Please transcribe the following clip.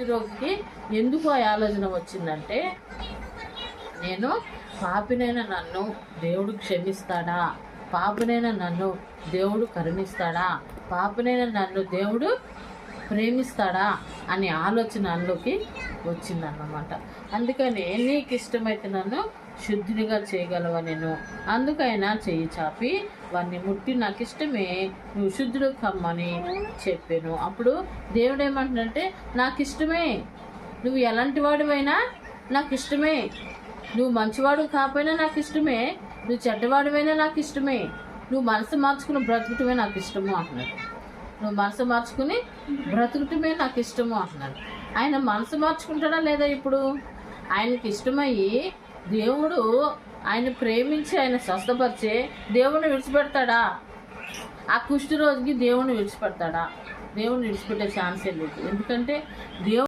రోగికి ఎందుకు ఆ ఆలోచన వచ్చిందంటే, నేను పాపినైన నన్ను దేవుడు క్షమిస్తాడా, పాపినైన నన్ను దేవుడు కరుణిస్తాడా, పాపినైన నన్ను దేవుడు ప్రేమిస్తాడా అనే ఆలోచన అందులోకి వచ్చిందన్నమాట. అందుకని నీకు ఇష్టమైతే నన్ను శుద్ధినిగా చేయగలవా, నేను అందుకైనా చెయ్యి చాపి వాడిని ముట్టి నాకు ఇష్టమే నువ్వు శుద్ధుడు కమ్మని చెప్పాను. అప్పుడు దేవుడు ఏమంటున్నాడంటే, నాకు ఇష్టమే, నువ్వు ఎలాంటి వాడివైనా నాకు ఇష్టమే, నువ్వు మంచివాడు కాకపోయినా నాకు ఇష్టమే, నువ్వు చెడ్డవాడివైనా నాకు ఇష్టమే, నువ్వు మనసు మార్చుకుని బ్రతుకుటమే నాకు ఇష్టము అంటున్నాడు. నువ్వు మనసు మార్చుకుని బ్రతుకుటమే నాకు ఇష్టము అంటున్నాడు. ఆయన మనసు మార్చుకుంటాడా లేదా? ఇప్పుడు ఆయనకి ఇష్టమయ్యి దేవుడు ఆయన ప్రేమించి ఆయన స్వస్థపరిచే దేవుణ్ణి విడిచిపెడతాడా? ఆ కుష్టి రోజుకి దేవుణ్ణి విడిచిపెడతాడా? దేవుణ్ణి విడిచిపెట్టే ఛాన్సే లేదు. ఎందుకంటే దేవుడు